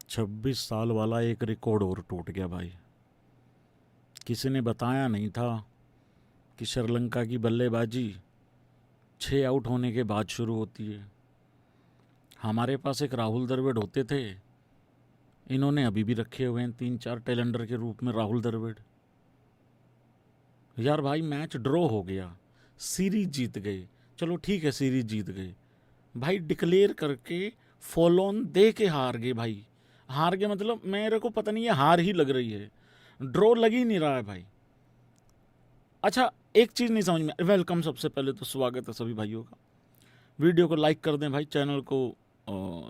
26 साल वाला एक रिकॉर्ड और टूट गया भाई। किसी ने बताया नहीं था कि श्रीलंका की बल्लेबाजी 6 आउट होने के बाद शुरू होती है। हमारे पास एक राहुल द्रविड़ होते थे, इन्होंने अभी भी रखे हुए हैं 3-4 टेलेंडर के रूप में राहुल द्रविड़। यार भाई मैच ड्रॉ हो गया, सीरीज जीत गए, चलो ठीक है सीरीज जीत गए भाई, डिक्लेयर करके फॉल ऑन दे के हार गए भाई। हार गए मतलब मेरे को पता नहीं है, हार ही लग रही है, ड्रॉ लग ही नहीं रहा है भाई। अच्छा एक चीज़ नहीं समझ में, वेलकम, सबसे पहले तो स्वागत है सभी भाइयों का। वीडियो को लाइक कर दें भाई, चैनल को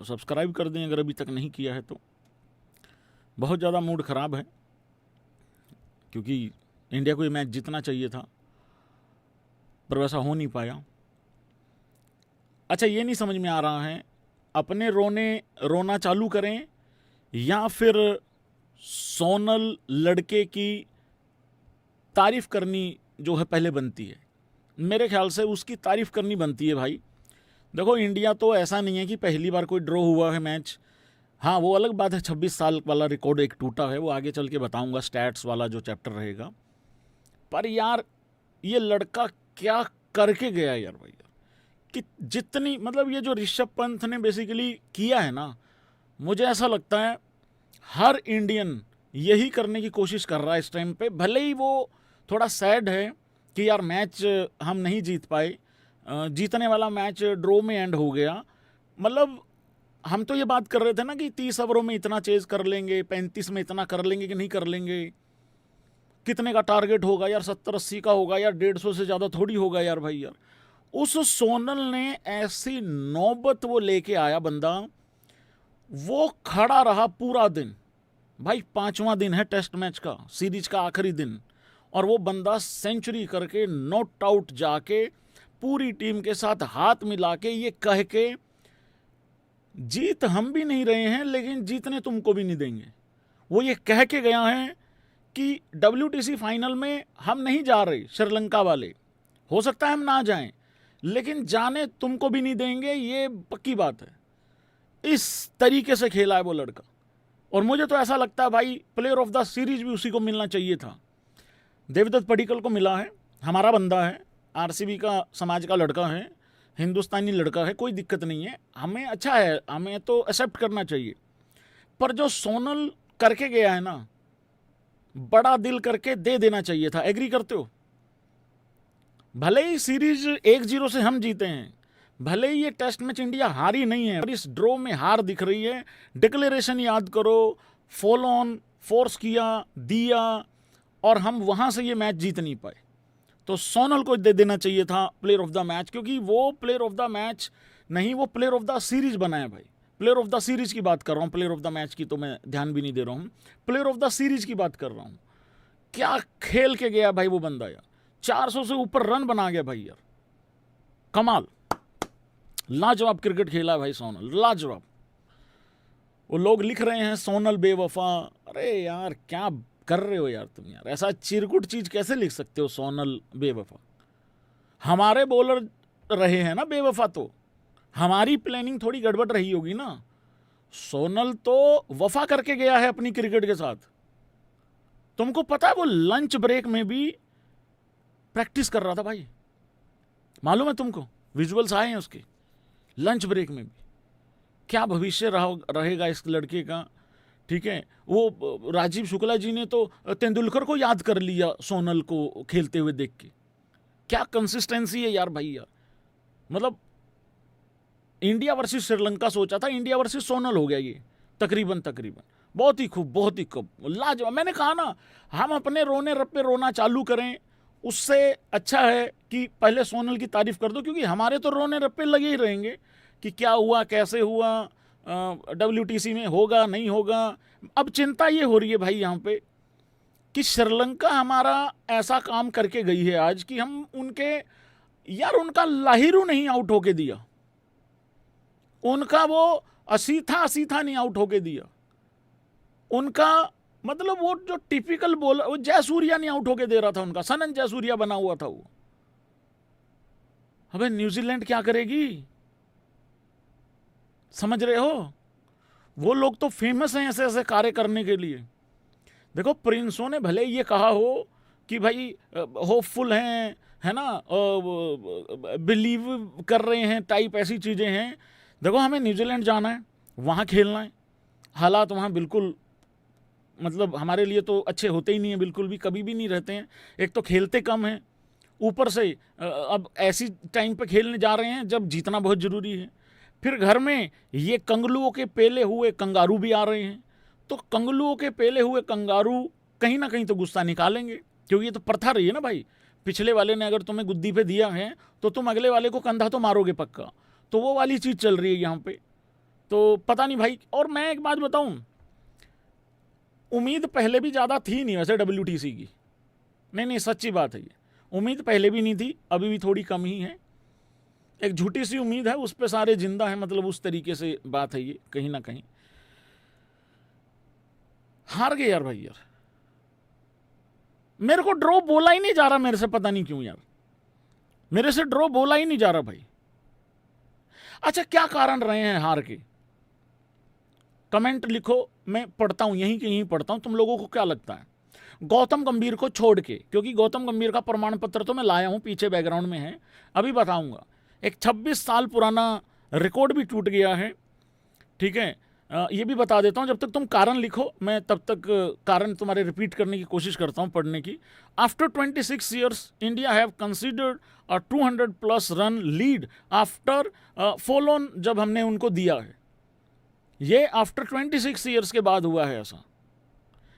सब्सक्राइब कर दें अगर अभी तक नहीं किया है तो। बहुत ज़्यादा मूड ख़राब है क्योंकि इंडिया को ये मैच जीतना चाहिए था पर वैसा हो नहीं पाया। अच्छा ये नहीं समझ में आ रहा है अपने रोना चालू करें या फिर सोनल लड़के की तारीफ करनी जो है पहले बनती है। मेरे ख्याल से उसकी तारीफ करनी बनती है भाई। देखो इंडिया तो ऐसा नहीं है कि पहली बार कोई ड्रॉ हुआ है मैच। हाँ वो अलग बात है, 26 साल वाला रिकॉर्ड एक टूटा है, वो आगे चल के बताऊंगा, स्टैट्स वाला जो चैप्टर रहेगा। पर यार ये लड़का क्या करके गया यार भाई, कि जितनी मतलब ये जो ऋषभ पंत ने बेसिकली किया है ना, मुझे ऐसा लगता है हर इंडियन यही करने की कोशिश कर रहा है इस टाइम पे। भले ही वो थोड़ा सैड है कि यार मैच हम नहीं जीत पाए, जीतने वाला मैच ड्रॉ में एंड हो गया। मतलब हम तो ये बात कर रहे थे ना कि 30 ओवरों में इतना चेज कर लेंगे, 35 में इतना कर लेंगे कि नहीं कर लेंगे, कितने का टारगेट होगा यार, 70-80 का होगा यार, 150 से ज़्यादा थोड़ी होगा यार भाई। यार उस सोनल ने ऐसी नौबत वो लेके आया बंदा, वो खड़ा रहा पूरा दिन भाई। 5वां दिन है टेस्ट मैच का, सीरीज का आखिरी दिन, और वो बंदा सेंचुरी करके नॉट आउट जाके पूरी टीम के साथ हाथ मिला के ये कह के, जीत हम भी नहीं रहे हैं लेकिन जीतने तुमको भी नहीं देंगे, वो ये कह के गया है कि WTC फाइनल में हम नहीं जा रहे, श्रीलंका वाले, हो सकता है हम ना जाएं लेकिन जाने तुमको भी नहीं देंगे, ये पक्की बात है। इस तरीके से खेला है वो लड़का, और मुझे तो ऐसा लगता है भाई प्लेयर ऑफ द सीरीज भी उसी को मिलना चाहिए था। देवदत्त पडिक्कल को मिला है, हमारा बंदा है, RCB का समाज का लड़का है, हिंदुस्तानी लड़का है, कोई दिक्कत नहीं है, हमें अच्छा है, हमें तो एक्सेप्ट करना चाहिए। पर जो सोनल करके गया है ना, बड़ा दिल करके दे देना चाहिए था। एग्री करते हो? भले ही सीरीज 1-0 से हम जीते हैं, भले ही ये टेस्ट मैच इंडिया हारी नहीं है, पर इस ड्रॉ में हार दिख रही है। डिक्लेरेशन याद करो, फॉल ऑन फोर्स किया दिया और हम वहां से ये मैच जीत नहीं पाए। तो सोनल को दे देना चाहिए था प्लेयर ऑफ द मैच, क्योंकि वो प्लेयर ऑफ द मैच नहीं, वो प्लेयर ऑफ द सीरीज बना है भाई। प्लेयर ऑफ द सीरीज की बात कर रहा हूँ, प्लेयर ऑफ द मैच की तो मैं ध्यान भी नहीं दे रहा हूँ, प्लेयर ऑफ द सीरीज की बात कर रहा हूँ। क्या खेल के गया भाई वो बंदा यार, 400 से ऊपर रन बना गया भाई यार, कमाल, लाजवाब क्रिकेट खेला है भाई सोनल, लाजवाब। वो लोग लिख रहे हैं सोनल बेवफा, अरे यार क्या कर रहे हो यार तुम यार, ऐसा चिरकुट चीज कैसे लिख सकते हो, सोनल बेवफा। हमारे बॉलर रहे हैं ना बेवफा, तो हमारी प्लानिंग थोड़ी गड़बड़ रही होगी ना। सोनल तो वफा करके गया है अपनी क्रिकेट के साथ। तुमको पता है वो लंच ब्रेक में भी प्रैक्टिस कर रहा था भाई, मालूम है तुमको? विजुअल्स आए हैं उसके, लंच ब्रेक में भी। क्या भविष्य रहेगा इस लड़के का, ठीक है। वो राजीव शुक्ला जी ने तो तेंदुलकर को याद कर लिया सोनल को खेलते हुए देख के। क्या कंसिस्टेंसी है यार भाई यार, मतलब इंडिया वर्सेस श्रीलंका सोचा था, इंडिया वर्सेस सोनल हो गया ये तकरीबन तकरीबन। बहुत ही खूब, बहुत ही खूब, लाजवाब। मैंने कहा ना, हम अपने रोने रप्पे रोना चालू करें, उससे अच्छा है कि पहले सोनल की तारीफ कर दो, क्योंकि हमारे तो रोने रप्पे लगे ही रहेंगे कि क्या हुआ, कैसे हुआ, WTC में होगा नहीं होगा। अब चिंता ये हो रही है भाई यहाँ पे कि श्रीलंका हमारा ऐसा काम करके गई है आज कि हम उनके, यार उनका लाहिरू नहीं आउट होके दिया, उनका वो असीथा नहीं आउट होके दिया, उनका मतलब वो जो टिपिकल बॉलर, वो जयसूर्या नहीं आउट होके दे रहा था, उनका सनन जयसूर्या बना हुआ था वो। अबे न्यूजीलैंड क्या करेगी, समझ रहे हो? वो लोग तो फेमस हैं ऐसे ऐसे कार्य करने के लिए। देखो प्रिंसों ने भले ये कहा हो कि भाई होपफुल हैं, है ना, बिलीव कर रहे हैं टाइप ऐसी चीज़ें हैं। देखो हमें न्यूजीलैंड जाना है, वहाँ खेलना है, हालात वहाँ बिल्कुल मतलब हमारे लिए तो अच्छे होते ही नहीं हैं, बिल्कुल भी, कभी भी नहीं रहते हैं। एक तो खेलते कम हैं, ऊपर से अब ऐसी टाइम पे खेलने जा रहे हैं जब जीतना बहुत ज़रूरी है। फिर घर में ये कंगलुओं के पेले हुए कंगारू भी आ रहे हैं, तो कंगलुओं के पेले हुए कंगारू कहीं ना कहीं तो गुस्सा निकालेंगे, क्योंकि ये तो प्रथा रही है ना भाई। पिछले वाले ने अगर तुम्हें गुद्दी पे दिया है तो तुम अगले वाले को कंधा तो मारोगे पक्का। तो वो वाली चीज़ चल रही है यहाँ पे। तो पता नहीं भाई। और मैं एक बात बताऊँ, उम्मीद पहले भी ज़्यादा थी नहीं वैसे WTC की, नहीं सच्ची बात है ये। उम्मीद पहले भी नहीं थी, अभी भी थोड़ी कम ही है। एक झूठी सी उम्मीद है, उस पर सारे जिंदा हैं, मतलब उस तरीके से बात है ये। कहीं ना कहीं हार गए यार भाई। यार मेरे को ड्रॉ बोला ही नहीं जा रहा मेरे से, पता नहीं क्यों यार, मेरे से ड्रॉ बोला ही नहीं जा रहा भाई। अच्छा क्या कारण रहे हैं हार के? कमेंट लिखो, मैं पढ़ता हूं, यहीं के यहीं पढ़ता हूं, तुम लोगों को क्या लगता है? गौतम गंभीर को छोड़ के, क्योंकि गौतम गंभीर का प्रमाण पत्र तो मैं लाया हूं, पीछे बैकग्राउंड में है, अभी बताऊंगा। एक 26 साल पुराना रिकॉर्ड भी टूट गया है, ठीक है। ये भी बता देता हूं, जब तक तुम कारण लिखो मैं तब तक कारण तुम्हारे रिपीट करने की कोशिश करता हूं पढ़ने की। After 26 years India have considered a 200+ run lead after fallen, जब हमने उनको दिया है। ये आफ्टर 26 ईयर्स के बाद हुआ है ऐसा।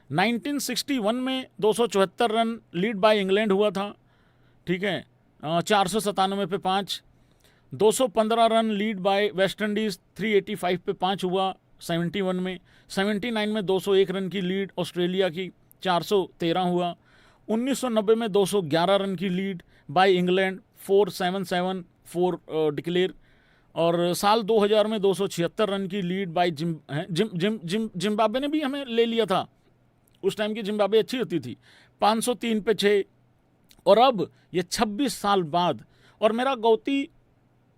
1961 में 274 रन लीड बाय इंग्लैंड हुआ था, ठीक है, 497 पे 5। 215 run lead by West Indies, 385 पे 5 हुआ 71 में। 79 में 201 रन की लीड ऑस्ट्रेलिया की, 413 हुआ। 1990 में 211 रन की लीड बाय इंग्लैंड, 477 4 डिक्लेयर। और साल 2000 में 276 रन की लीड बाय जिम्बाब्वे ने भी हमें ले लिया था, उस टाइम की जिम्बाब्वे अच्छी होती थी, 503 पे 6। और अब ये 26 साल बाद, और मेरा गौती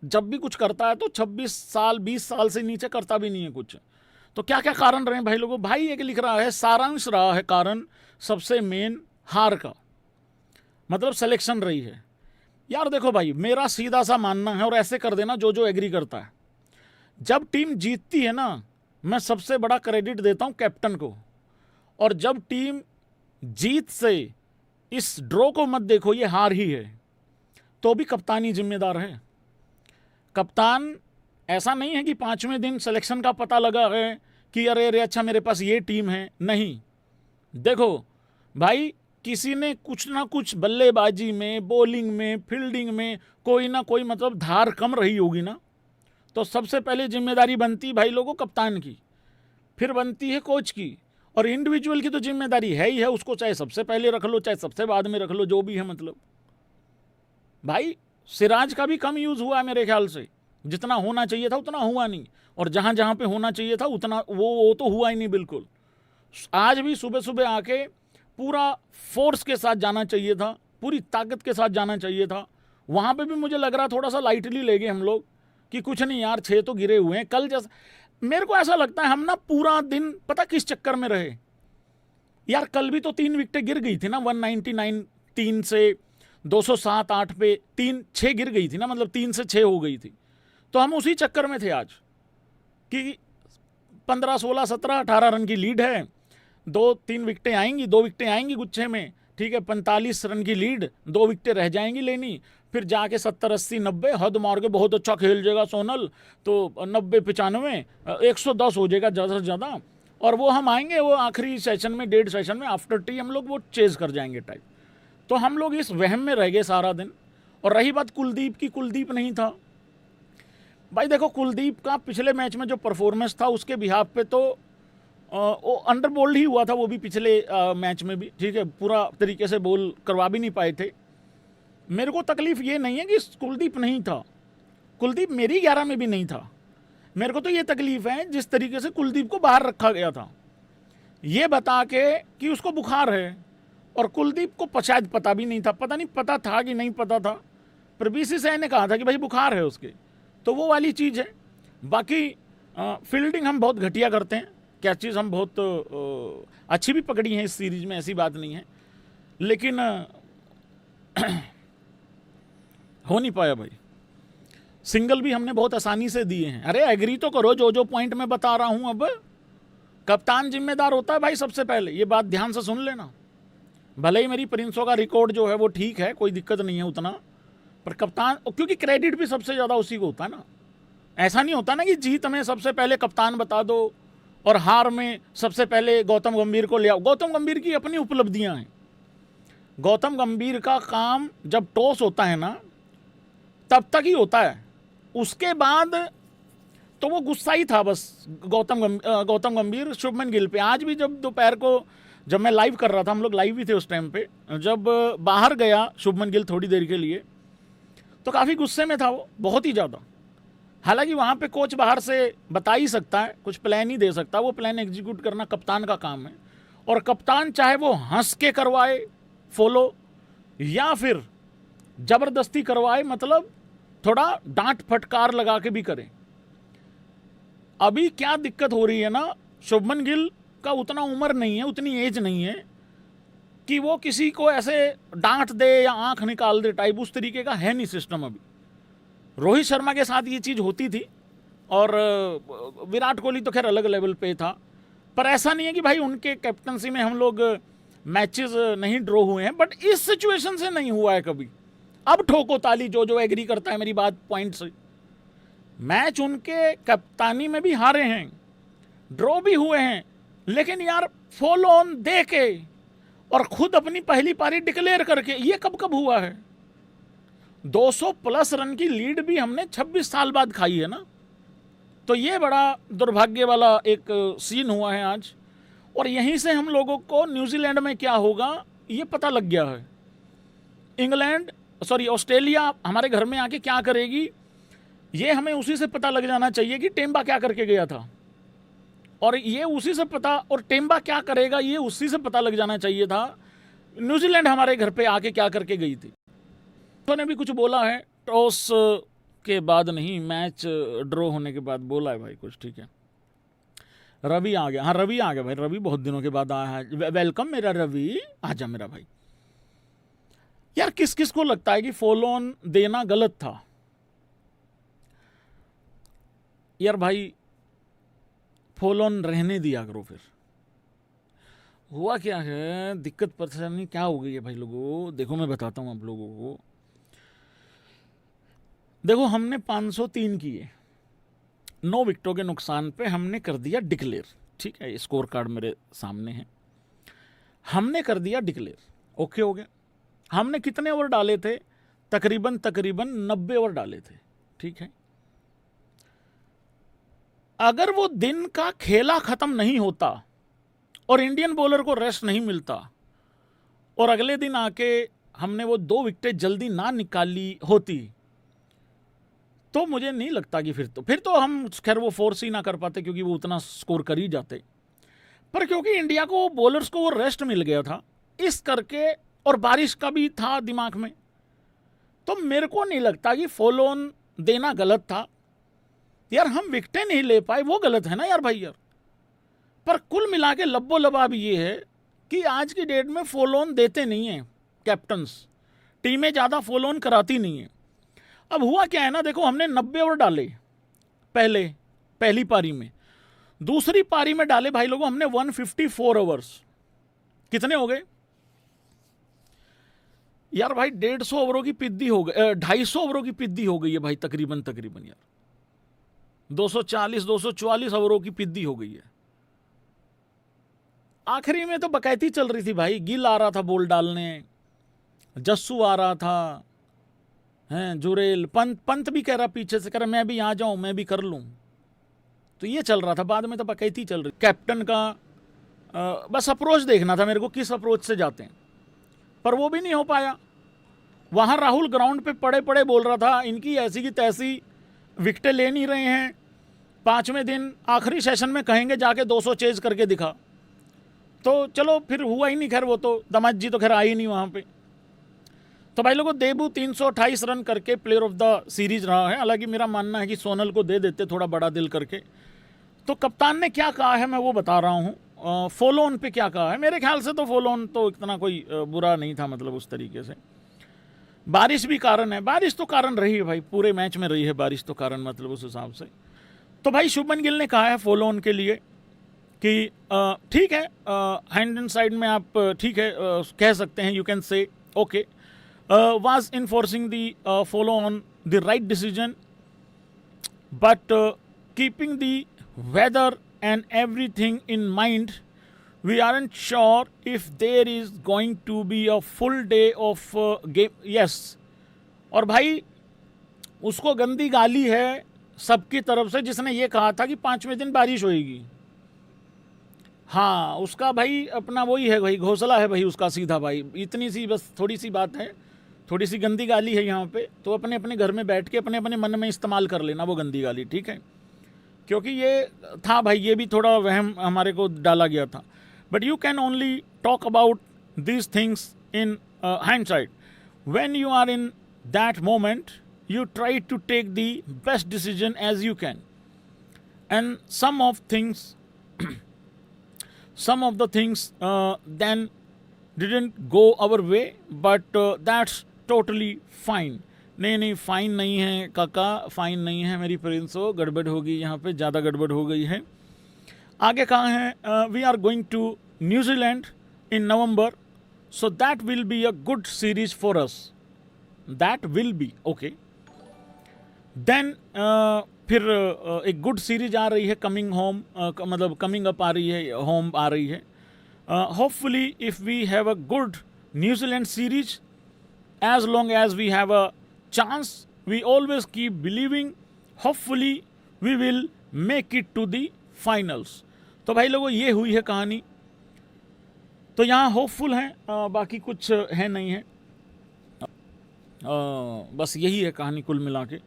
जब भी कुछ करता है तो 26 साल 20 साल से नीचे करता भी नहीं है कुछ। तो क्या क्या कारण रहे भाई लोगों? भाई एक लिख रहा है सारांश रहा है कारण सबसे मेन हार का, मतलब सिलेक्शन रही है। यार देखो भाई, मेरा सीधा सा मानना है, और ऐसे कर देना जो एग्री करता है, जब टीम जीतती है ना, मैं सबसे बड़ा क्रेडिट देता हूं कैप्टन को। और जब टीम जीत से, इस ड्रॉ को मत देखो ये हार ही है, तो भी कप्तान ही जिम्मेदार है। कप्तान, ऐसा नहीं है कि 5वें दिन सिलेक्शन का पता लगा है कि अरे अच्छा मेरे पास ये टीम है, नहीं। देखो भाई, किसी ने कुछ ना कुछ बल्लेबाजी में, बॉलिंग में, फील्डिंग में कोई ना कोई मतलब धार कम रही होगी ना, तो सबसे पहले जिम्मेदारी बनती भाई लोगों कप्तान की, फिर बनती है कोच की, और इंडिविजुअल की तो जिम्मेदारी है ही है, उसको चाहे सबसे पहले रख लो चाहे सबसे बाद में रख लो, जो भी है। मतलब भाई सिराज का भी कम यूज़ हुआ है मेरे ख्याल से, जितना होना चाहिए था उतना हुआ नहीं, और जहाँ जहाँ पे होना चाहिए था उतना वो तो हुआ ही नहीं बिल्कुल। आज भी सुबह सुबह आके पूरा फोर्स के साथ जाना चाहिए था, पूरी ताकत के साथ जाना चाहिए था। वहाँ पे भी मुझे लग रहा थोड़ा सा लाइटली ले गए हम लोग कि कुछ नहीं यार, 6 तो गिरे हुए हैं। कल जैसा मेरे को ऐसा लगता है हम ना पूरा दिन पता किस चक्कर में रहे यार। कल भी तो 3 विकेटें गिर गई थी ना, 199 3 से 207 8 पे 6 गिर गई थी ना, मतलब 3 से 6 हो गई थी। तो हम उसी चक्कर में थे आज कि 15 16 17 18 रन की लीड है, 2-3 विकेटें आएंगी, 2 विकेटें आएंगी गुच्छे में, ठीक है, 45 रन की लीड, 2 विकेटें रह जाएंगी लेनी, फिर जाके 70 80 90 हद मार के बहुत अच्छा खेल जाएगा सोनल, तो 90 95 110 हो जाएगा ज़्यादा से ज़्यादा, और वो हम आएंगे वो आखिरी सेशन में, 1.5 सेशन में आफ्टर टी हम लोग वो चेज़ कर जाएंगे टाइप। तो हम लोग इस वहम में रह गए सारा दिन। और रही बात कुलदीप की, कुलदीप नहीं था भाई। देखो कुलदीप का पिछले मैच में जो परफॉर्मेंस था उसके बिहाफ पे तो वो अंडर बोल्ड ही हुआ था, वो भी पिछले मैच में भी, ठीक है, पूरा तरीके से बोल करवा भी नहीं पाए थे। मेरे को तकलीफ ये नहीं है कि कुलदीप नहीं था, कुलदीप मेरी 11 में भी नहीं था। मेरे को तो ये तकलीफ है जिस तरीके से कुलदीप को बाहर रखा गया था, ये बता के कि उसको बुखार है, और कुलदीप को शायद पता भी नहीं था, पता नहीं पता था कि नहीं पता था, पर BCCI ने कहा था कि भाई बुखार है उसके, तो वो वाली चीज़ है। बाकी फील्डिंग हम बहुत घटिया करते हैं, कैचेज हम बहुत अच्छी भी पकड़ी हैं इस सीरीज में, ऐसी बात नहीं है, लेकिन हो नहीं पाया भाई। सिंगल भी हमने बहुत आसानी से दिए हैं। अरे एग्री तो करो, जो जो पॉइंट मैं बता रहा हूं। अब कप्तान जिम्मेदार होता है भाई सबसे पहले, ये बात ध्यान से सुन लेना। भले ही मेरी प्रिंसों का रिकॉर्ड जो है वो ठीक है, कोई दिक्कत नहीं है उतना, पर कप्तान, क्योंकि क्रेडिट भी सबसे ज़्यादा उसी को होता है ना। ऐसा नहीं होता ना कि जीत में सबसे पहले कप्तान बता दो और हार में सबसे पहले गौतम गंभीर को ले आओ। गौतम गंभीर की अपनी उपलब्धियां हैं। गौतम गंभीर का काम जब टॉस होता है ना तब तक ही होता है, उसके बाद तो वो गुस्सा ही था बस गौतम गंभीर शुभमन गिल पे। आज भी जब दोपहर को जब मैं लाइव कर रहा था, हम लोग लाइव भी थे उस टाइम पे, जब बाहर गया शुभमन गिल थोड़ी देर के लिए तो काफ़ी गुस्से में था वो, बहुत ही ज़्यादा। हालांकि वहाँ पे कोच बाहर से बता ही सकता है, कुछ प्लान ही दे सकता है, वो प्लान एग्जीक्यूट करना कप्तान का काम है। और कप्तान चाहे वो हंस के करवाए फॉलो या फिर ज़बरदस्ती करवाए, मतलब थोड़ा डांट फटकार लगा के भी करें। अभी क्या दिक्कत हो रही है ना, शुभमन गिल का उतना उम्र नहीं है, उतनी एज नहीं है कि वो किसी को ऐसे डांट दे या आंख निकाल दे टाइप, उस तरीके का है नहीं सिस्टम अभी। रोहित शर्मा के साथ ये चीज़ होती थी और विराट कोहली तो खैर अलग लेवल पे था, पर ऐसा नहीं है कि भाई उनके कैप्टनसी में हम लोग मैचेस नहीं ड्रॉ हुए हैं, बट इस सिचुएशन से नहीं हुआ है कभी। अब ठोको ताली जो एग्री करता है मेरी बात पॉइंट से। मैच उनके कप्तानी में भी हारे हैं, ड्रॉ भी हुए हैं, लेकिन यार फॉलो ऑन दे के और खुद अपनी पहली पारी डिक्लेयर करके, ये कब कब हुआ है। 200 प्लस रन की लीड भी हमने 26 साल बाद खाई है ना, तो ये बड़ा दुर्भाग्य वाला एक सीन हुआ है आज। और यहीं से हम लोगों को न्यूजीलैंड में क्या होगा ये पता लग गया है। ऑस्ट्रेलिया हमारे घर में आके क्या करेगी ये हमें उसी से पता लग जाना चाहिए कि टेम्बा क्या करके गया था, और ये उसी से पता, और टेम्बा क्या करेगा ये उसी से पता लग जाना चाहिए था न्यूजीलैंड हमारे घर पे आके क्या करके गई थी। तो ने भी कुछ बोला है टॉस के बाद, नहीं मैच ड्रॉ होने के बाद बोला है भाई कुछ, ठीक है। रवि आ गया, हाँ रवि आ गया भाई, रवि बहुत दिनों के बाद आया है, वेलकम मेरा रवि, आजा मेरा भाई। यार किस किस को लगता है कि फॉलो ऑन देना गलत था? यार भाई फॉलो ऑन रहने दिया करो। फिर हुआ क्या है, दिक्कत परेशानी क्या हो गई है भाई लोगों, देखो मैं बताता हूं आप लोगों को। देखो हमने 503 किए, 9 विकेटों के नुकसान पे हमने कर दिया डिक्लेयर, ठीक है, स्कोर कार्ड मेरे सामने है, हमने कर दिया डिक्लेयर, ओके हो गया। हमने कितने ओवर डाले थे? तकरीबन 90 ओवर डाले थे, ठीक है। अगर वो दिन का खेला खत्म नहीं होता और इंडियन बॉलर को रेस्ट नहीं मिलता और अगले दिन आके हमने वो 2 विकेटें जल्दी ना निकाली होती तो मुझे नहीं लगता कि फिर तो हम खैर वो फोर्स ही ना कर पाते, क्योंकि वो उतना स्कोर कर ही जाते। पर क्योंकि इंडिया को बॉलर्स को वो रेस्ट मिल गया था इस करके, और बारिश का भी था दिमाग में, तो मेरे को नहीं लगता कि फॉलो ऑन देना गलत था। यार हम विकेटें नहीं ले पाए वो गलत है ना यार भाई यार। पर कुल मिला के लब्बो लबाब ये है कि आज की डेट में फॉलो ऑन देते नहीं हैं कैप्टन्स, टीमें ज़्यादा फॉलो ऑन कराती नहीं है। अब हुआ क्या है ना, देखो हमने 90 ओवर डाले पहली पारी में, दूसरी पारी में डाले भाई लोगों हमने 154 ओवर्स। कितने हो गए यार भाई? 150 ओवरों की पिद्दी हो गई, 250 ओवरों की पिद्दी हो गई है भाई, तकरीबन यार 244 ओवरों की पिद्दी हो गई है। आखिरी में तो बकैती चल रही थी भाई, गिल आ रहा था बॉल डालने, जस्सू आ रहा था, हैं जुरेल, पंत भी कह रहा पीछे से, कह रहा मैं भी आ जाऊं, मैं भी कर लूं, तो ये चल रहा था। बाद में तो बकैती चल रही। कैप्टन का बस अप्रोच देखना था मेरे को, किस अप्रोच से जाते हैं, पर वो भी नहीं हो पाया। वहां राहुल ग्राउंड पे पड़े पड़े बोल रहा था इनकी ऐसी की तैसी विकेटें ले नहीं रहे हैं, 5वें दिन आखिरी सेशन में कहेंगे जाके 200 चेज करके दिखा। तो चलो फिर हुआ ही नहीं, खैर वो तो दमाज जी तो खैर आई नहीं वहाँ पे। तो भाई लोगों देबू 328 रन करके प्लेयर ऑफ द सीरीज रहा है। हालांकि मेरा मानना है कि सोनल को दे देते थोड़ा बड़ा दिल करके, तो कप्तान ने क्या कहा है मैं वो बता रहा हूँ। फॉलो ऑन पे क्या कहा है, मेरे ख्याल से तो फॉलो ऑन तो इतना कोई बुरा नहीं था, मतलब उस तरीके से। बारिश भी कारण है, बारिश तो कारण रही है भाई, पूरे मैच में रही है बारिश तो कारण, मतलब उस हिसाब से। तो भाई शुभमन गिल ने कहा है फॉलो ऑन के लिए कि ठीक है, हैंड इन साइड में आप ठीक है कह सकते हैं, you can say okay, was enforcing the follow on the right decision, but keeping the weather and everything in mind, we aren't sure if there is going to be a full day of game. Yes, और भाई उसको गंदी गाली है सबकी तरफ से जिसने ये कहा था कि 5वें दिन बारिश होएगी। हाँ, उसका भाई अपना वही है भाई, घोंसला है भाई उसका सीधा भाई, इतनी सी बस थोड़ी सी बात है, थोड़ी सी गंदी गाली है यहाँ पे, तो अपने अपने घर में बैठ के अपने अपने मन में इस्तेमाल कर लेना वो गंदी गाली, ठीक है। क्योंकि ये था भाई, ये भी थोड़ा वहम हमारे को डाला गया था। But you can only talk about these things in hindsight. When you are in that moment you try to take the best decision as you can, and some of the things then didn't go our way, but that's totally fine. नहीं fine नहीं है काका, fine नहीं है मेरी Prince, हो गड़बड़ होगी यहाँ पे, ज़्यादा गड़बड़ हो गई है। आगे कहाँ है, we are going to New Zealand in November, so that will be a good series for us, that will be okay. Then फिर एक गुड सीरीज आ रही है कमिंग होम, मतलब कमिंग अप आ रही है, होम आ रही है। Hopefully if we have a good New Zealand series, as long as we have a chance, we always keep believing, hopefully we will make it to the finals. तो भाई लोगों ये हुई है कहानी, तो यहाँ होपफुल हैं, बाकी कुछ है नहीं है, बस यही है कहानी कुल मिला के।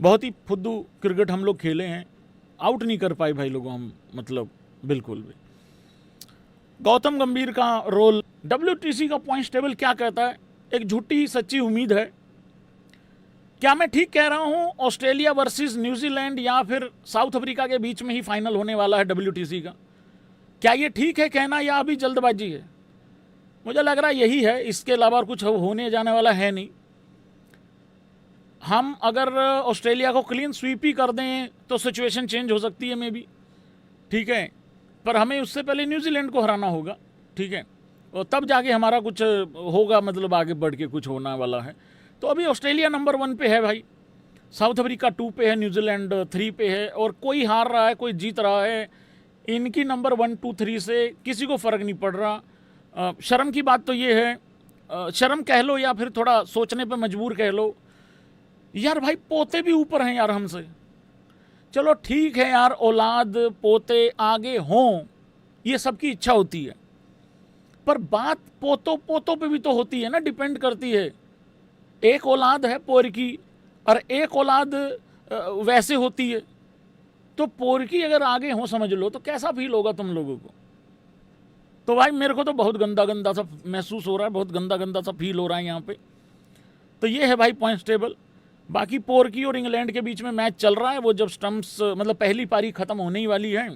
बहुत ही फुद्दू क्रिकेट हम लोग खेले हैं, आउट नहीं कर पाए भाई लोगों हम, मतलब बिल्कुल भी। गौतम गंभीर का रोल, WTC का पॉइंट्स टेबल क्या कहता है, एक झूठी सच्ची उम्मीद है। क्या मैं ठीक कह रहा हूं ऑस्ट्रेलिया वर्सेस न्यूजीलैंड या फिर साउथ अफ्रीका के बीच में ही फाइनल होने वाला है WTC का? क्या ये ठीक है कहना या अभी जल्दबाजी है? मुझे लग रहा है यही है, इसके अलावा और कुछ होने जाने वाला है नहीं। हम अगर ऑस्ट्रेलिया को क्लीन स्वीप ही कर दें तो सिचुएशन चेंज हो सकती है मे बी, ठीक है, पर हमें उससे पहले न्यूजीलैंड को हराना होगा, ठीक है, और तब जाके हमारा कुछ होगा, मतलब आगे बढ़ के कुछ होने वाला है। तो अभी ऑस्ट्रेलिया नंबर 1 पे है भाई, साउथ अफ्रीका 2 पे है, न्यूजीलैंड 3 पे है, और कोई हार रहा है कोई जीत रहा है, इनकी नंबर 1 2 3 से किसी को फ़र्क नहीं पड़ रहा। शर्म की बात तो ये है, शर्म कह लो या फिर थोड़ा सोचने पे मजबूर कह लो यार, भाई पोते भी ऊपर हैं यार हमसे। चलो ठीक है यार, औलाद पोते आगे हों ये सबकी इच्छा होती है, पर बात पोतों पे भी तो होती है ना, डिपेंड करती है। एक औलाद है पोर की और एक औलाद वैसे होती है, तो पोर की अगर आगे हो समझ लो तो कैसा फील होगा तुम लोगों को? तो भाई मेरे को तो बहुत गंदा गंदा सा महसूस हो रहा है, बहुत गंदा गंदा सा फील हो रहा है यहाँ पे। तो ये है भाई पॉइंट्स टेबल। बाकी पोर्की और इंग्लैंड के बीच में मैच चल रहा है, वो जब स्टम्प्स मतलब पहली पारी ख़त्म होने ही वाली है,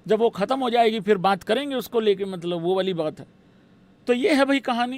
जब वो ख़त्म हो जाएगी फिर बात करेंगे उसको लेके, मतलब वो वाली बात है। तो ये है भाई कहानी।